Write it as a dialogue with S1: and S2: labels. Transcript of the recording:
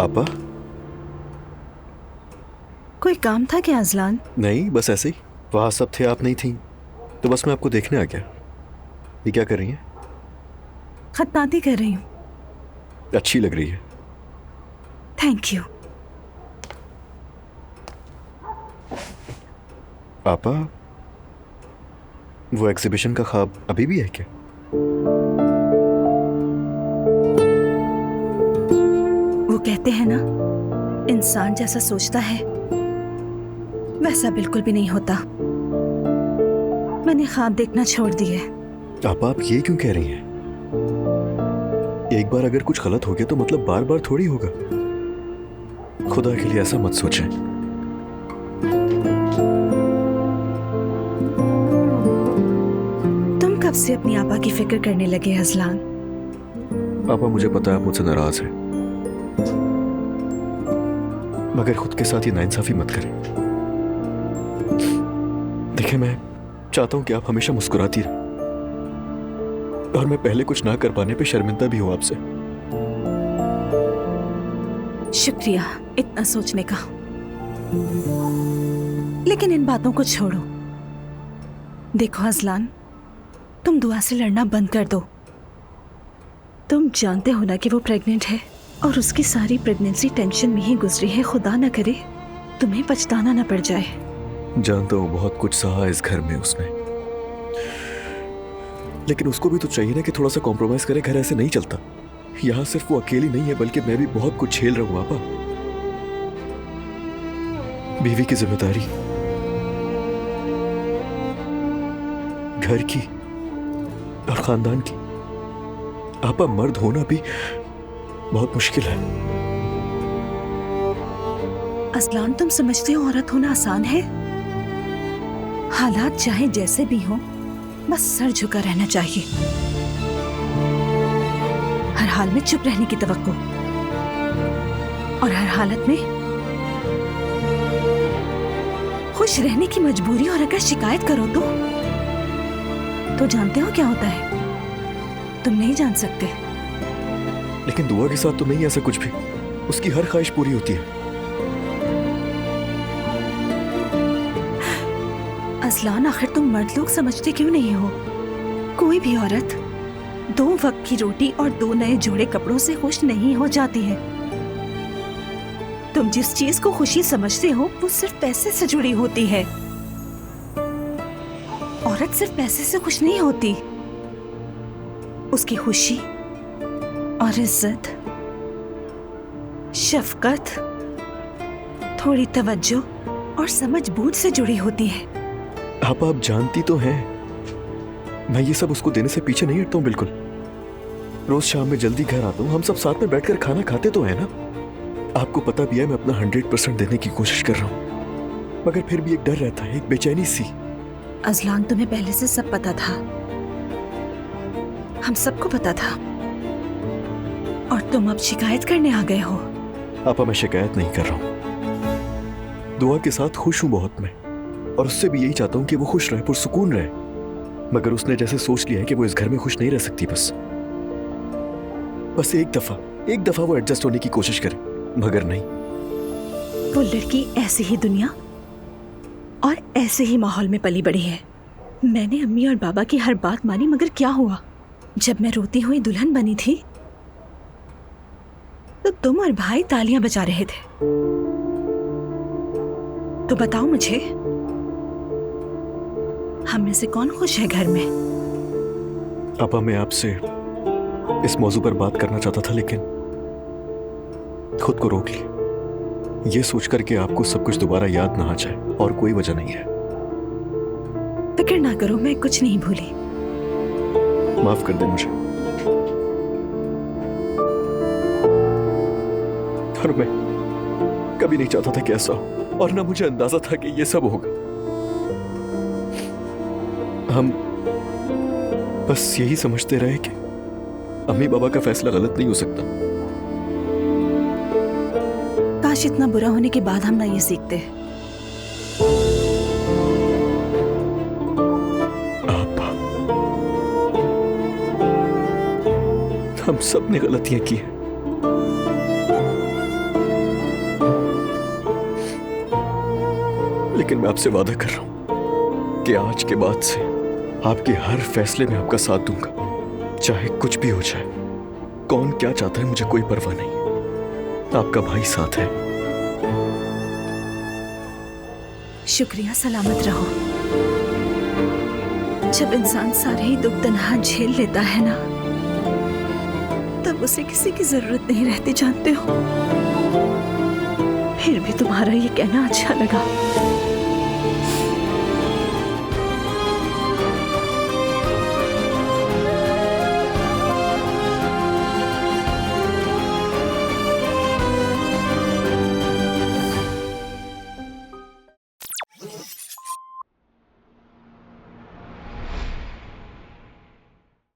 S1: आपा?
S2: कोई काम था क्या अजलान?
S1: नहीं, बस ऐसे ही। वहां सब थे, आप नहीं थी, तो बस मैं आपको देखने आ गया। ये क्या कर रही हैं?
S2: खतनाती कर रही हूँ।
S1: अच्छी लग रही है।
S2: Thank you.
S1: आपा, वो एग्जीबिशन का ख्वाब अभी भी है क्या?
S2: वो कहते हैं ना, इंसान जैसा सोचता है वैसा बिल्कुल भी नहीं होता। मैंने ख्वाब देखना छोड़ दिए।
S1: आपा, आप ये क्यों कह रही हैं? एक बार अगर कुछ गलत हो गया तो मतलब बार बार थोड़ी होगा। खुदा के लिए ऐसा मत सोचें।
S2: तुम कब से अपनी आपा की फिक्र करने लगे अजलान?
S1: आपा, मुझे पता है आप मुझसे नाराज हैं, मगर खुद के साथ ये नाइंसाफी मत करें। देखिए, मैं चाहता हूं कि आप हमेशा मुस्कुराती रहें, और मैं पहले कुछ ना कर पाने पे शर्मिंदा भी हूं आपसे।
S2: शुक्रिया इतना सोचने का, लेकिन इन बातों को छोड़ो। देखो अजलान, तुम दुआ से लड़ना बंद कर दो। तुम जानते हो ना कि वो प्रेग्नेंट है, और उसकी सारी प्रेगनेंसी टेंशन में ही गुजरी है। खुदा ना करे तुम्हें पछताना ना पड़ जाए।
S1: जानता हूं बहुत कुछ सहा इस घर में उसने, लेकिन उसको भी तो चाहिए ना कि थोड़ा सा कॉम्प्रोमाइज करे। घर ऐसे नहीं चलता। यहां सिर्फ वो अकेली नहीं है, बल्कि मैं भी बहुत कुछ झेल रहा हूं। आपा, बीवी की जिम्मेदारी, घर की और खानदान की। आपा, मर्द होना भी बहुत मुश्किल है।
S2: अजलान, तुम समझते हो औरत होना आसान है? हालात चाहे जैसे भी हो, बस सर झुका रहना चाहिए। हर हाल में चुप रहने की तवक्को, और हर हालत में खुश रहने की मजबूरी। और अगर शिकायत करो तो जानते हो क्या होता है? तुम नहीं जान सकते।
S1: लेकिन दुआ के साथ तो नहीं ऐसा कुछ भी। उसकी हर ख्वाहिश पूरी होती है।
S2: अजलान, आखिर तुम मर्द लोग समझते क्यों नहीं हो? कोई भी औरत 2 वक्त की रोटी और 2 नए जोड़े कपड़ों से खुश नहीं हो जाती है। तुम जिस चीज को खुशी समझते हो वो सिर्फ पैसे से जुड़ी होती है। औरत सिर्फ पैसे से खुश नहीं होती। उसकी खुशी और इज्जत, शफकत, थोड़ी तवज्जो और समझ बूझ से जुड़ी होती है।
S1: आप जानती तो हैं, मैं ये सब उसको देने से पीछे नहीं हटता हूँ बिल्कुल। रोज शाम में जल्दी घर आता हूँ, हम सब साथ में बैठकर खाना खाते तो है ना। आपको पता भी है मैं अपना 100% देने की कोशिश कर रहा हूँ, मगर फिर भी एक डर रहता है, एक बेचैनी सी।
S2: अजलान, तुम्हें पहले से सब पता था। हम सबको पता था, और तुम अब शिकायत करने आ गए हो।
S1: आपा, मैं शिकायत नहीं कर रहा हूँ। दुआ के साथ खुश हूँ बहुत मैं, और उससे भी यही चाहता हूँ कि वो खुश रहे, पुरसुकून रहे। मगर उसने जैसे सोच लिया है कि वो इस घर में खुश नहीं रह सकती। बस एक दफा वो एडजस्ट होने की कोशिश करे, मगर नहीं।
S2: वो लड़की ऐसी ही दुनिया और ऐसे ही माहौल में पली बड़ी है। मैंने अम्मी और बाबा की हर बात मानी, मगर क्या हुआ? जब मैं रोती हुई दुल्हन बनी थी तो तुम और भाई तालियां बजा रहे थे। तो बताओ मुझे, हम में से कौन खुश है घर में?
S1: आपा, मैं आपसे इस मौजू पर बात करना चाहता था, लेकिन खुद को रोक लिया, ये सोचकर कि आपको सब कुछ दोबारा याद ना आ जाए, और कोई वजह नहीं है।
S2: फिक्र ना करो, मैं कुछ नहीं भूली।
S1: माफ कर दे मुझे। और मैं कभी नहीं चाहता था कि ऐसा हो, और ना मुझे अंदाजा था कि ये सब होगा। हम बस यही समझते रहे कि अम्मी बाबा का फैसला गलत नहीं हो सकता।
S2: काश इतना बुरा होने के बाद हम ना ये सीखते।
S1: आपा, हम सब ने गलतियां की हैं, लेकिन मैं आपसे वादा कर रहा हूं कि आज के बाद से आपके हर फैसले में आपका साथ दूंगा, चाहे कुछ भी हो जाए। कौन क्या चाहता है मुझे कोई परवाह नहीं, आपका भाई साथ है।
S2: शुक्रिया, सलामत रहो। जब इंसान सारे ही दुख तन्हा झेल लेता है ना, तब उसे किसी की जरूरत नहीं रहती, जानते हो। फिर भी तुम्हारा ये कहना अच्छा लगा।